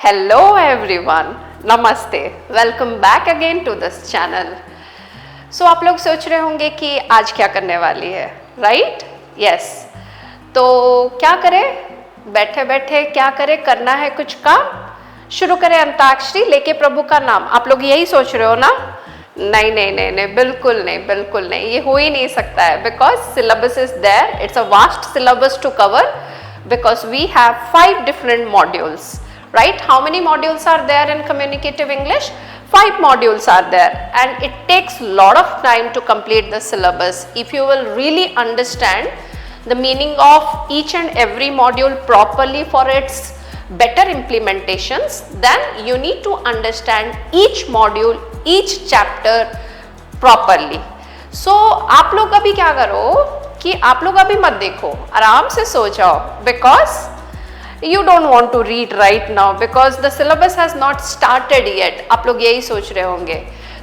Hello everyone, नमस्ते, welcome back again to this channel. So आप लोग सोच रहे होंगे कि आज क्या करने वाली है, राइट? यस। तो क्या करें, बैठे बैठे क्या करें, करना है कुछ काम, शुरू करें अंताक्षरी लेके प्रभु का नाम। आप लोग यही सोच रहे हो ना? नहीं नहीं नहीं नहीं, बिल्कुल नहीं, बिल्कुल नहीं, ये हो ही नहीं सकता है। Because syllabus is there, it's a vast syllabus to cover because we have 5 different modules, right? How many modules are there in communicative English? 5 modules are there, and it takes lot of time to complete the syllabus. If you will really understand the meaning of each and every module properly for its better implementations, then you need to understand each module, each chapter properly. So आप लोग अभी क्या करो कि आप लोग अभी मत देखो, आराम से सो जाओ, because you don't want to read right now because the syllabus has not started yet. आप लोग यही सोच रहे होंगे।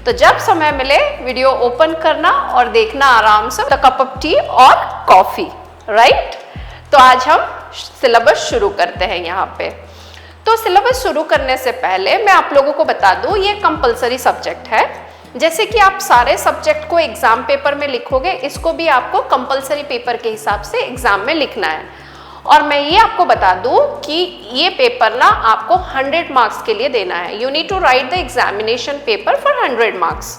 तो जब समय मिले वीडियो ओपन करना और देखना आराम से, द कप ऑफ टी और कॉफी, राइट? तो आज हम सिलेबस शुरू करते हैं यहाँ पे। तो सिलेबस शुरू करने से पहले मैं आप लोगों को बता दूँ, ये कंपलसरी सब्जेक्ट है। जैसे कि आप सारे सब्जेक्ट को एग्जाम पेपर में लिखोगे, इसको भी आपको कंपलसरी पेपर के हिसाब से एग्जाम में लिखना है। और मैं ये आपको बता दूं कि ये पेपर ना आपको 100 मार्क्स के लिए देना है। You need to write the examination paper for 100 marks,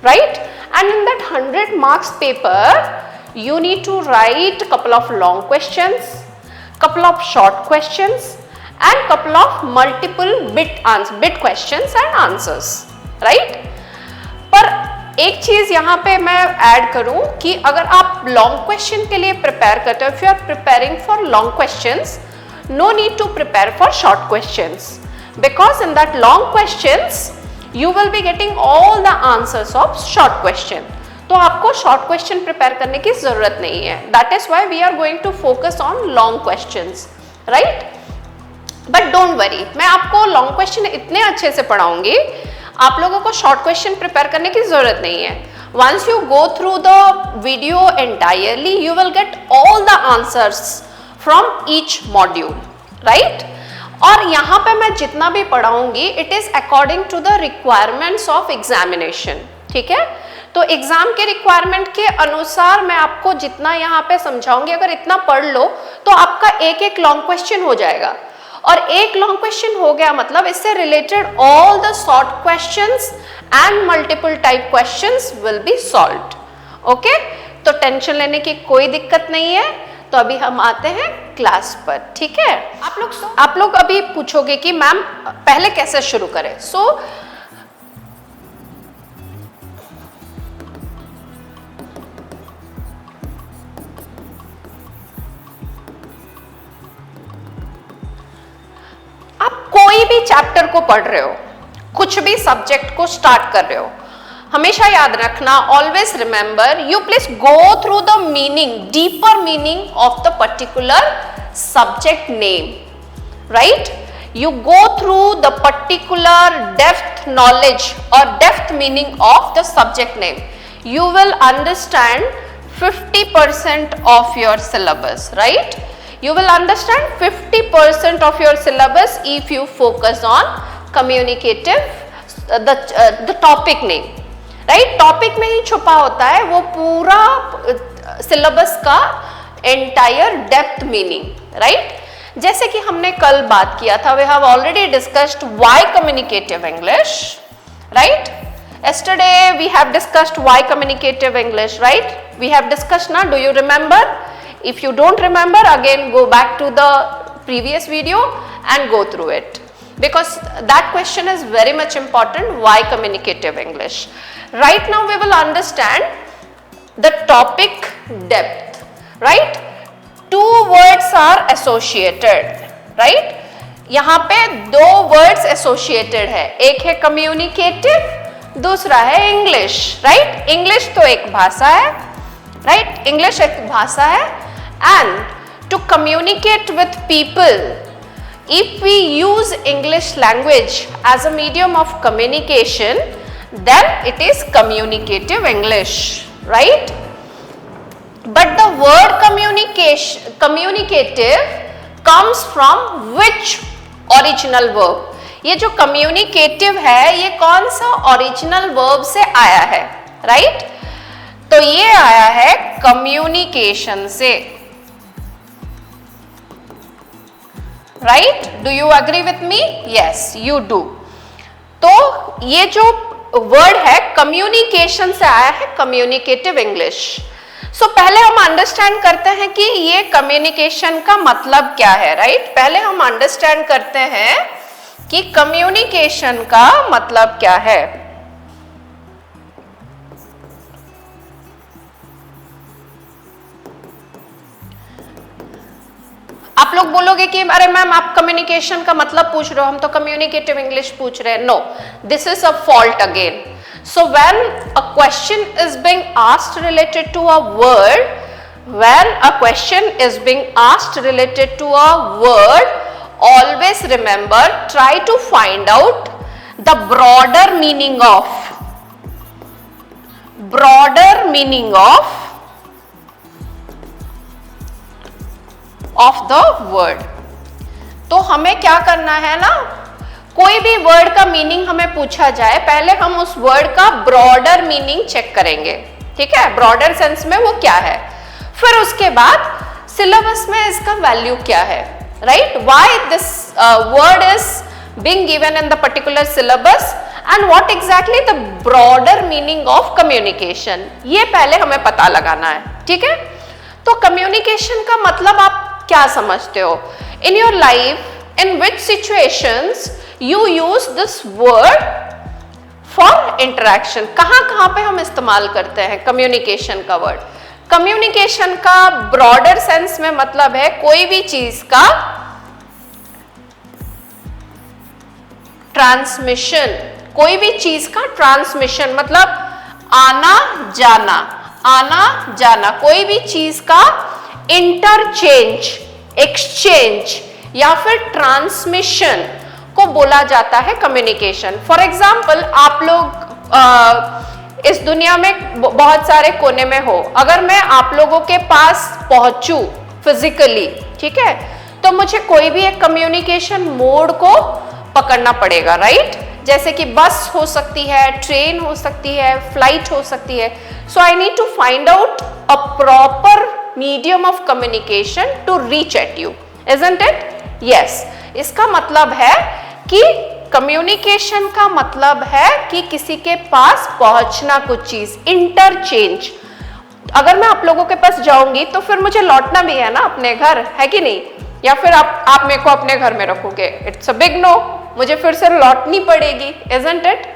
right? And in that 100 marks paper you need to write couple of long questions, couple of short questions and couple of multiple bit questions and answers, right? पर एक चीज यहाँ पे मैं add करूं कि अगर आप लॉन्ग क्वेश्चन के लिए प्रिपेयर करते हो, if you are preparing for long questions, no need to prepare for short questions, because in that long questions you will be getting all the answers of short question. तो आपको short question prepare करने की जरूरत नहीं है। That is why we are going to focus on long questions, right? But don't worry, मैं आपको long question इतने अच्छे से पढ़ाऊंगी, आप लोगों को शॉर्ट क्वेश्चन प्रिपेयर करने की जरूरत नहीं है। Once you go through the video entirely, you will get all the answers from each module, right? और यहाँ पे मैं जितना भी पढ़ाऊंगी, it is according to the requirements of examination, ठीक है? तो एग्जाम के रिक्वायरमेंट के अनुसार मैं आपको जितना यहाँ पे समझाऊंगी, अगर इतना पढ़ लो तो आपका एक एक लॉन्ग क्वेश्चन हो जाएगा। और एक लॉन्ग क्वेश्चन हो गया मतलब इससे related all the short questions and multiple type questions will be solved, okay? तो टेंशन लेने की कोई दिक्कत नहीं है। तो अभी हम आते हैं क्लास पर, ठीक है? आप लोग अभी पूछोगे कि मैम पहले कैसे शुरू करें। सो कोई भी चैप्टर को पढ़ रहे हो, कुछ भी सब्जेक्ट को स्टार्ट कर रहे हो, हमेशा याद रखना, always remember, you please go through the meaning, deeper meaning of the particular subject name, right? You go through the particular depth knowledge और depth meaning of the subject name, you will understand 50% of your syllabus, right? You will understand 50% of your syllabus if you focus on communicative, the topic name, right? Topic में ही छुपा होता है वो पूरा syllabus का entire depth meaning, right? जैसे कि हमने कल बात किया था, we have already discussed why communicative English, right? Yesterday we have discussed why communicative English, right? We have discussed now, do you remember? If you don't remember, again go back to the previous video and go through it, because that question is very much important. Why communicative English? Right now we will understand the topic depth, right? Two words are associated, right? यहाँ पे दो words associated है, एक है communicative, दूसरा है English, right? English तो एक भाषा है, right? English एक भाषा है, and to communicate with people, if we use English language as a medium of communication, then it is communicative English, right? But the word communicative comes from which original verb? ये जो communicative है ये कौन सा original verb से आया है, right? तो ये आया है कम्युनिकेशन से, right? Do you agree with me? Yes you do. तो ये जो वर्ड है कम्युनिकेशन से आया है, कम्युनिकेटिव इंग्लिश। सो पहले हम अंडरस्टैंड करते हैं कि ये कम्युनिकेशन का मतलब क्या है, राइट? पहले हम अंडरस्टैंड करते हैं कि कम्युनिकेशन का मतलब क्या है। आप लोग बोलोगे कि अरे मैम आप कम्युनिकेशन का मतलब पूछ रहे हो, हम तो कम्युनिकेटिव इंग्लिश पूछ रहे हैं। No, this is a fault again. So when a question is being asked related to a word, when a question is being asked related to a word, always remember, try to find out the broader meaning of the word। तो हमें क्या करना है ना, कोई भी word का meaning हमें पूछा जाए, पहले हम उस वर्ड का ब्रॉडर मीनिंग चेक करेंगे, ठीक है? ब्रॉडर सेंस में वो क्या है, फिर उसके बाद सिलेबस में इसका वैल्यू क्या है, right? Why this word is being given in the particular syllabus and what exactly the broader meaning of communication, ये पहले हमें पता लगाना है, ठीक है? तो कम्युनिकेशन का मतलब आप क्या समझते हो? In your life, in which situations you use this word for interaction? कहां पे हम इस्तेमाल करते हैं कम्युनिकेशन का वर्ड? कम्युनिकेशन का ब्रॉडर सेंस में मतलब है कोई भी चीज का ट्रांसमिशन, कोई भी चीज का ट्रांसमिशन मतलब आना जाना, कोई भी चीज का इंटरचेंज, एक्सचेंज या फिर ट्रांसमिशन को बोला जाता है कम्युनिकेशन। फॉर एग्जाम्पल, आप लोग इस दुनिया में बहुत सारे कोने में हो, अगर मैं आप लोगों के पास पहुंचूं फिजिकली, ठीक है, तो मुझे कोई भी एक कम्युनिकेशन मोड को पकड़ना पड़ेगा, राइट? जैसे कि बस हो सकती है, ट्रेन हो सकती है, फ्लाइट हो सकती है। So I need to find out a proper medium of communication to reach at you, isn't it? Yes, इसका मतलब है कि कम्युनिकेशन का मतलब है कि किसी के पास पहुंचना, कुछ चीज, इंटरचेंज। अगर मैं आप लोगों के पास जाऊंगी तो फिर मुझे लौटना भी है ना अपने घर, है कि नहीं? या फिर आप मेरे को अपने घर में रखोगे? इट्स अ बिग नो, मुझे फिर से लौटनी पड़ेगी, इजंट इट?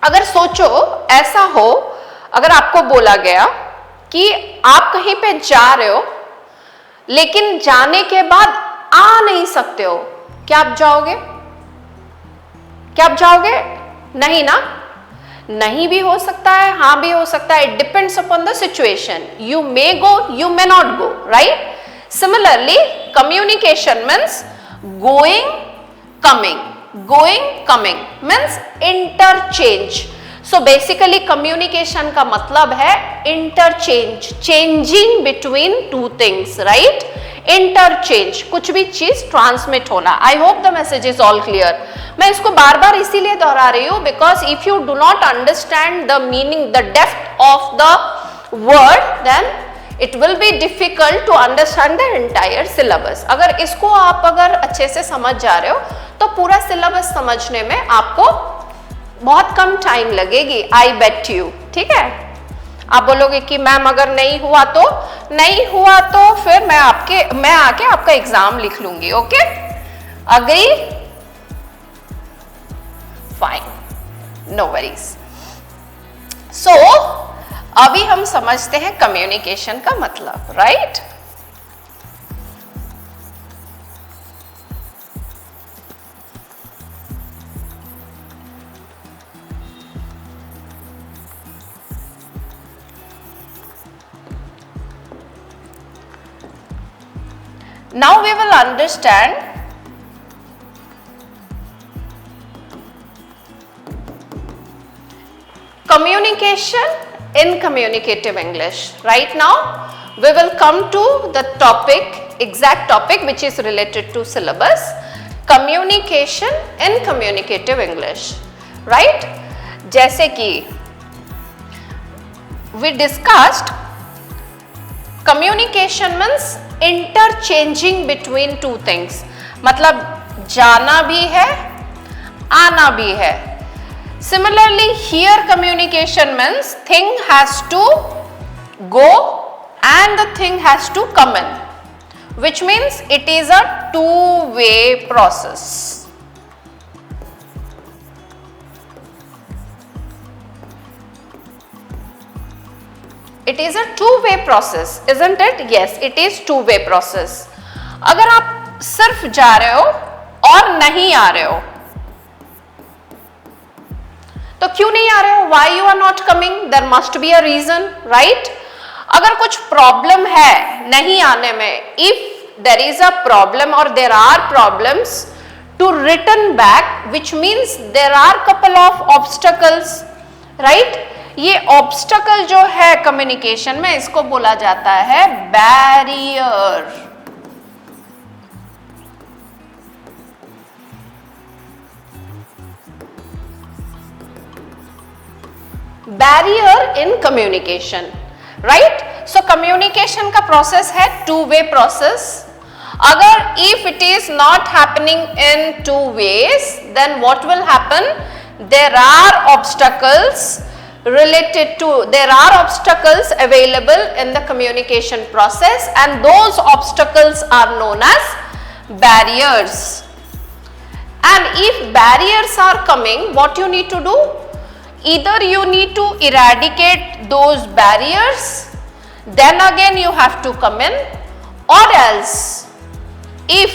अगर सोचो ऐसा हो, अगर आपको बोला गया कि आप कहीं पे जा रहे हो लेकिन जाने के बाद आ नहीं सकते हो, क्या आप जाओगे? क्या आप जाओगे? नहीं ना, नहीं भी हो सकता है, हाँ भी हो सकता है। It depends upon the situation, you may go, you may not go, right? Similarly communication means going coming means interchange. So basically communication का मतलब है interchange, changing between two things, right? Interchange, कुछ भी चीज ट्रांसमिट होना। I hope the message is all clear. मैं इसको बार बार इसीलिए दोहरा रही हूं because if you do not understand the meaning, the depth of the word, then it will be difficult to understand the entire syllabus. अगर इसको आप अगर अच्छे से समझ जा रहे हो तो पूरा सिलेबस समझने में आपको बहुत कम टाइम लगेगी, आई बेट यू, ठीक है? आप बोलोगे कि मैम अगर नहीं हुआ तो फिर मैं आके आपका एग्जाम लिख लूंगी, okay? Agree? Fine, no worries. So अभी हम समझते हैं कम्युनिकेशन का मतलब, right? Now we will understand communication in communicative English. Right now we will come to the topic, exact topic which is related to syllabus. communication in communicative English, right? जैसे कि we discussed, communication means interchanging between two things, मतलब जाना भी है आना भी है. Similarly here communication means thing has to go and the thing has to come in, which means it is a two-way process. It is a two-way process, isn't it? Yes, it is two-way process. अगर आप सिर्फ जा रहे हो और नहीं आ रहे हो, तो क्यों नहीं आ रहे हो? Why you are not coming? There must be a reason, right? अगर कुछ प्रॉब्लम है नहीं आने में, if there is a problem or there are problems to return back, which means there are couple of obstacles, right? ये obstacle जो है communication में, इसको बोला जाता है barrier. Barrier in communication, right? So communication का process है two-way process. अगर if it is not happening in two ways, then what will happen? There are obstacles available in the communication process, and those obstacles are known as barriers. And if barriers are coming, what you need to do? Either you need to eradicate those barriers, then again you have to come in, or else if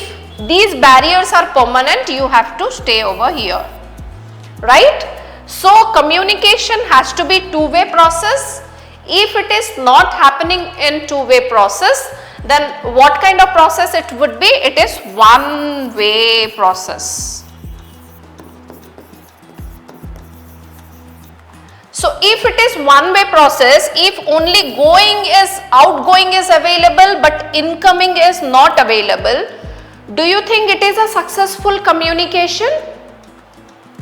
these barriers are permanent, you have to stay over here, right? So communication has to be two-way process. If it is not happening in two-way process, then what kind of process it would be? It is one-way process. So if it is one-way process, if only outgoing is available but incoming is not available, do you think it is a successful communication?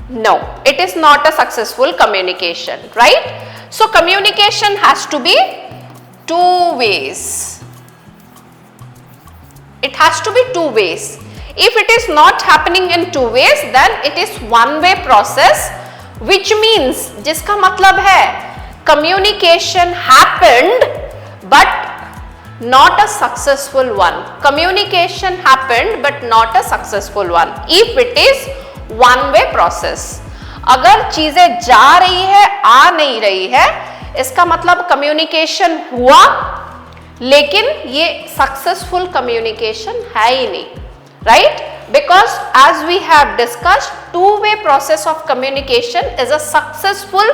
No, it is not a successful communication, right? So communication has to be two ways. It has to be two ways. If it is not happening in two ways, then it is one-way process, which means जिसका मतलब है communication happened but not a successful one. Communication happened but not a successful one. If it is one-way process, अगर चीजें जा रही है आ नहीं रही है, इसका मतलब communication हुआ लेकिन ये successful communication है ही नहीं, right? Because as we have discussed, two-way process of communication is a successful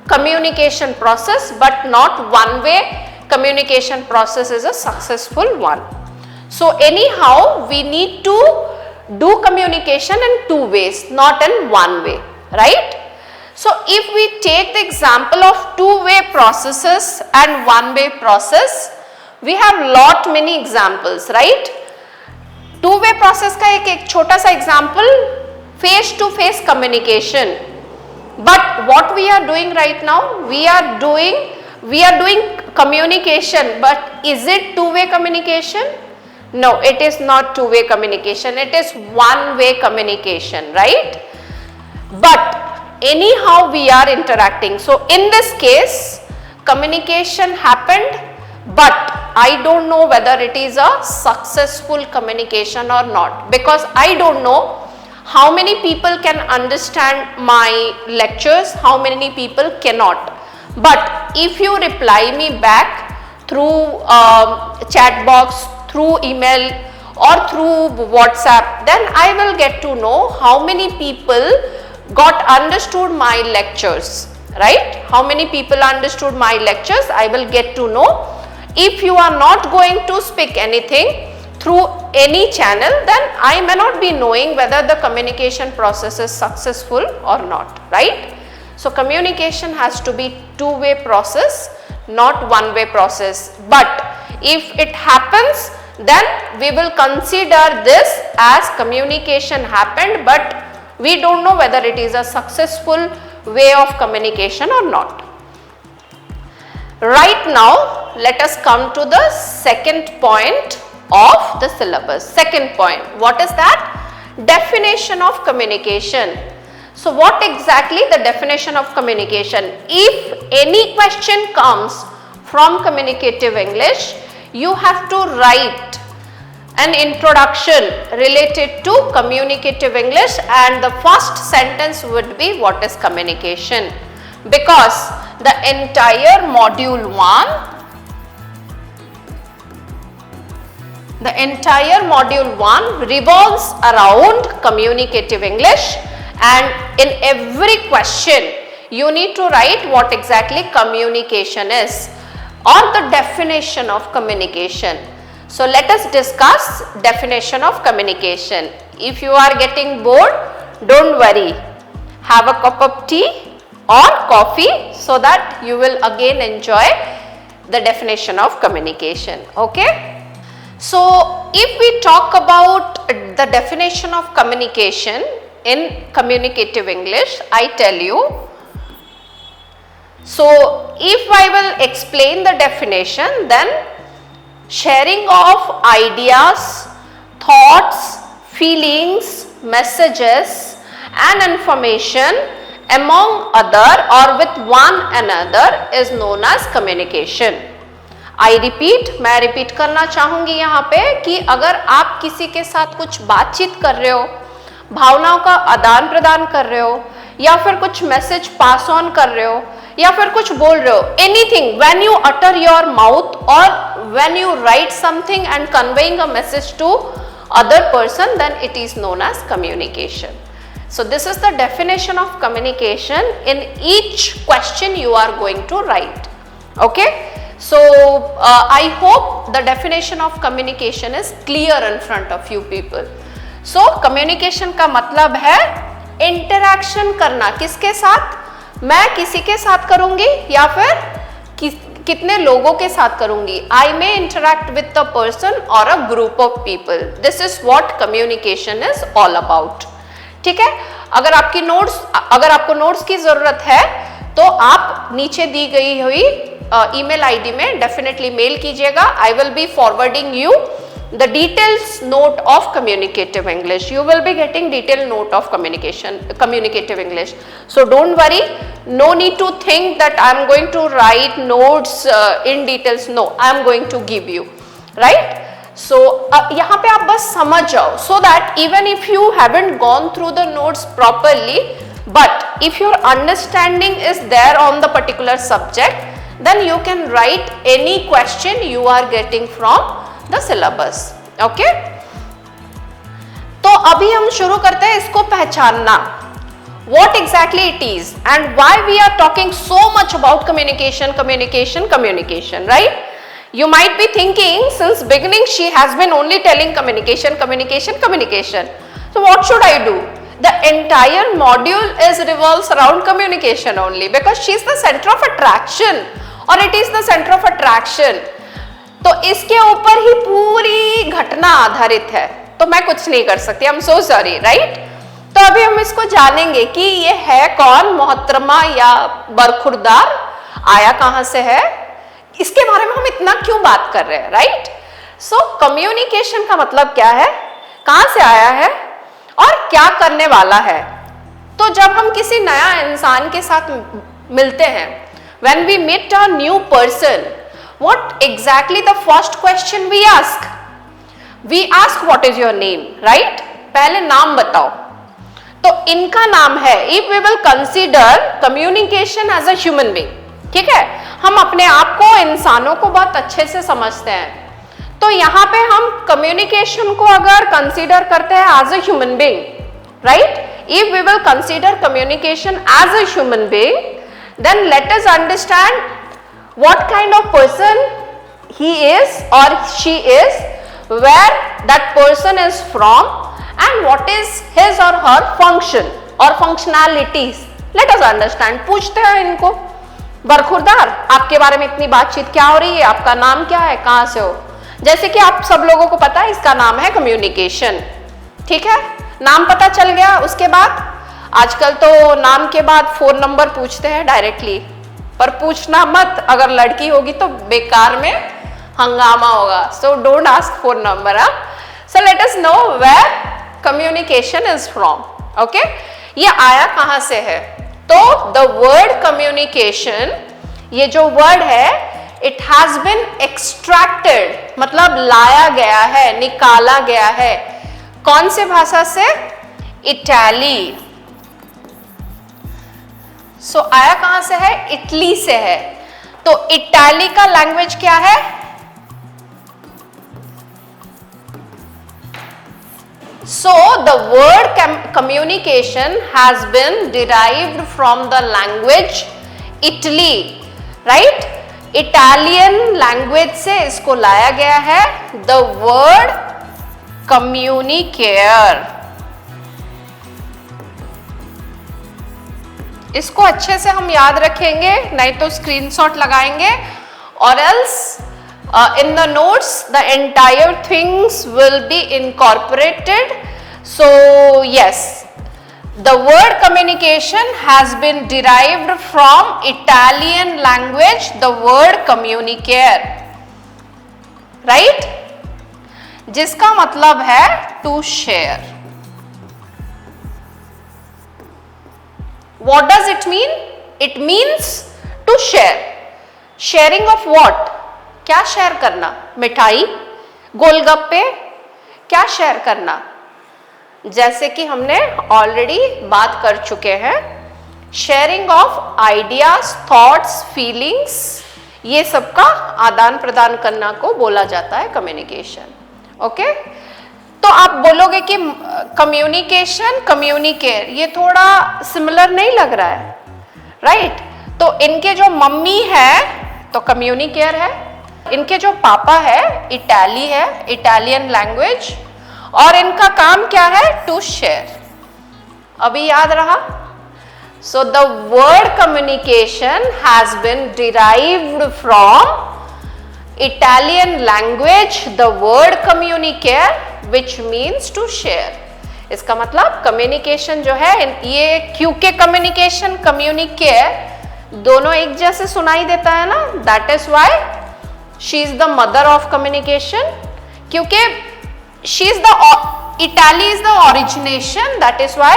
communication process, but not one-way communication process is a successful one. So anyhow, we need to do communication in two ways, not in one way, right? So if we take the example of two-way processes and one-way process, we have lot many examples, right? Two way process का एक छोटा सा example, face to face communication. But what we are doing right now, we are doing communication, but is it two way communication? No, it is not two-way communication, it is one-way communication, right? But anyhow we are interacting. So in this case, communication happened, but I don't know whether it is a successful communication or not, because I don't know how many people can understand my lectures, how many people cannot. But if you reply me back through chat box, through email or through WhatsApp, then I will get to know how many people got understood my lectures, right? How many people understood my lectures, I will get to know. If you are not going to speak anything through any channel, then I may not be knowing whether the communication process is successful or not, right? So communication has to be two-way process, not one-way process. But if it happens, then we will consider this as communication happened, but we don't know whether it is a successful way of communication or not. Right now, let us come to the second point of the syllabus. Second point, what is that? Definition of communication. So what exactly the definition of communication? If any question comes from communicative English, you have to write an introduction related to communicative English, and the first sentence would be what is communication, because the entire module 1 revolves around communicative English, and in every question you need to write what exactly communication is or the definition of communication. So let us discuss definition of communication. If you are getting bored, don't worry, have a cup of tea or coffee so that you will again enjoy the definition of communication. Okay? So if we talk about the definition of communication in communicative English, I tell you. So if I will explain the definition, then sharing of ideas, thoughts, feelings, messages and information among other or with one another is known as communication. I repeat, मैं repeat करना चाहूँगी यहाँ पे कि अगर आप किसी के साथ कुछ बातचीत कर रहे हो, भावनाओं का आदान प्रदान कर रहे हो, या फिर कुछ मैसेज पास ऑन कर रहे हो, या फिर कुछ बोल रहे हो, anything, when you utter your mouth और when you write something and conveying a message to other person, then it is known as communication. So this is the definition of communication in each question you are going to write. Okay? So I hope the definition of communication is clear in front of you people. So communication का मतलब है interaction करना. किसके साथ? मैं किसी के साथ करूँगी या फिर कितने लोगों के साथ करूँगी. I may interact with a person or a group of people. This is what communication is all about. ठीक है? अगर आपको नोट्स की ज़रूरत है तो आप नीचे दी गई हुई ईमेल आईडी में डेफिनेटली मेल कीजिएगा. I will be forwarding you the details note of communicative English. You will be getting detailed note of communicative English. So don't worry, no need to think that I am going to write notes in details. No, I am going to give you, right? So यहाँ पे आप बस समझ जाओ, so that even if you haven't gone through the notes properly, but if your understanding is there on the particular subject, then you can write any question you are getting from the syllabus. Okay? तो अभी हम शुरू करते हैं इसको पहचानना. What exactly it is and why we are talking so much about communication, right? You might be thinking since beginning she has been only telling communication. So what should I do? The entire module revolves around communication only, because she is the center of attraction or it is the center of attraction. तो इसके ऊपर ही पूरी घटना आधारित है, तो मैं कुछ नहीं कर सकती. I am so sorry, right? तो अभी हम इसको जानेंगे कि ये है कौन, मोहतरमा या बरखुरदार, आया कहाँ से है, इसके बारे में हम इतना क्यों बात कर रहे हैं, राइट? सो कम्युनिकेशन का मतलब क्या है, कहाँ से आया है और क्या करने वाला है. तो जब हम किसी नया इंसान के साथ मिलते हैं, when we meet a new person, what exactly the first question we ask? We ask what is your name, right? पहले नाम बताओ. तो इनका नाम है, if we will consider communication as a human being, ठीक है, हम अपने आप को, इंसानों को बहुत अच्छे से समझते हैं. तो यहाँ पे हम communication को अगर consider करते हैं as a human being, right? If we will consider communication as a human being, then let us understand what kind of person he is or she is, where that person is from, and what is his or her function or functionalities. Let us understand. पूछते हैं इनको, बरखुरदार आपके बारे में इतनी बातचीत क्या हो रही है, आपका नाम क्या है, कहाँ से हो. जैसे कि आप सब लोगों को पता है इसका नाम है कम्युनिकेशन। ठीक है, नाम पता चल गया। उसके बाद आजकल तो नाम के बाद फोन नंबर पूछते हैं डायरेक्टली, पर पूछना मत, अगर लड़की होगी तो बेकार में हंगामा होगा। So don't ask phone number. So let us know where communication is from. Okay, ये आया कहां से है? तो द वर्ड कम्युनिकेशन, ये जो वर्ड है, इट हैज बिन एक्सट्रैक्टेड, मतलब लाया गया है, निकाला गया है। कौन से भाषा से? इटाली। सो आया कहां से है? इटली से है। तो इटाली का लैंग्वेज क्या है? So the word communication has been derived from the language Italy, right? Italian language से इसको लाया गया है। The word communicare, इसको अच्छे से हम याद रखेंगे, नहीं तो स्क्रीनशॉट लगाएंगे, और else in the notes the entire things will be incorporated. So yes, the word communication has been derived from Italian language, the word communicare, right? जिसका मतलब है to share. What does it mean? It means to share. Sharing of what? क्या share करना? मिठाई, गोलगप्पे, क्या share करना? जैसे कि हमने ऑलरेडी बात कर चुके हैं, sharing of ideas, thoughts, feelings, ये सब का आदान प्रदान करना को बोला जाता है कम्युनिकेशन। ओके, तो आप बोलोगे कि कम्युनिकेशन, कम्युनिकेयर, ये थोड़ा सिमिलर नहीं लग रहा है, राइट? तो इनके जो मम्मी है तो कम्युनिकेयर है, इनके जो पापा है इटाली है, इटालियन लैंग्वेज, और इनका काम क्या है? To share. अभी याद रहा? So the word communication has been derived from Italian language, the word communicare, which means to share. इसका मतलब कम्युनिकेशन जो है, ये क्योंकि कम्युनिकेशन, कम्युनिकेयर दोनों एक जैसे सुनाई देता है ना, that is why she is the mother of communication, क्योंकि she is the Italy is the origination, that is why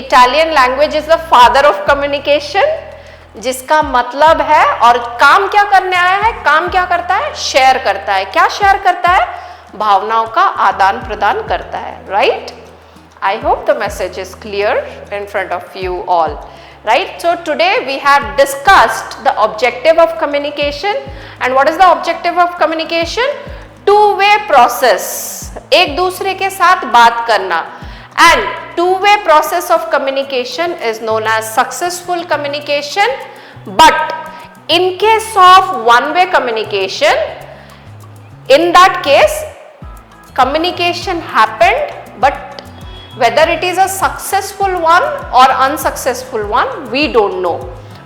Italian language is the father of communication, जिसका मतलब है, और काम क्या करने आया है? काम क्या करता है? शेयर करता है। क्या शेयर करता है? भावनाओं का आदान प्रदान करता है, right? I hope the message is clear in front of you all. Right, so today we have discussed the objective of communication. And what is the objective of communication? Two-way process, एक दूसरे के साथ बात करना, and two-way process of communication is known as successful communication. But in case of one-way communication, in that case communication happened, but whether it is a successful one or unsuccessful one, we don't know.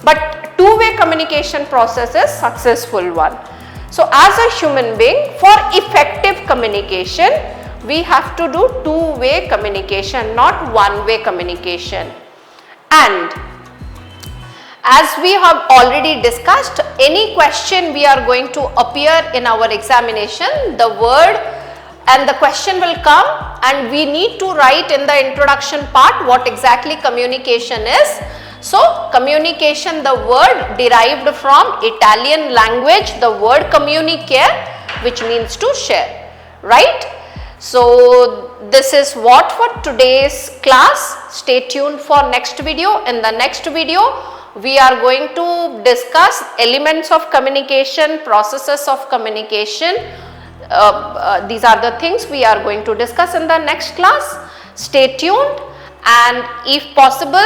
But two-way communication process is successful one. So as a human being, for effective communication, we have to do two-way communication, not one-way communication. And as we have already discussed, any question we are going to appear in our examination, the word and the question will come, and we need to write in the introduction part what exactly communication is. So communication, the word derived from Italian language, the word communicare, which means to share, right? So this is what for today's class. Stay tuned for next video. In the next video we are going to discuss elements of communication, processes of communication. These are the things we are going to discuss in the next class. Stay tuned, and if possible,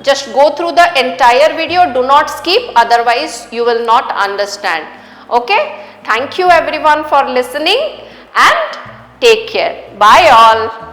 just go through the entire video. Do not skip, otherwise you will not understand. Okay, thank you everyone for listening, and take care. Bye all.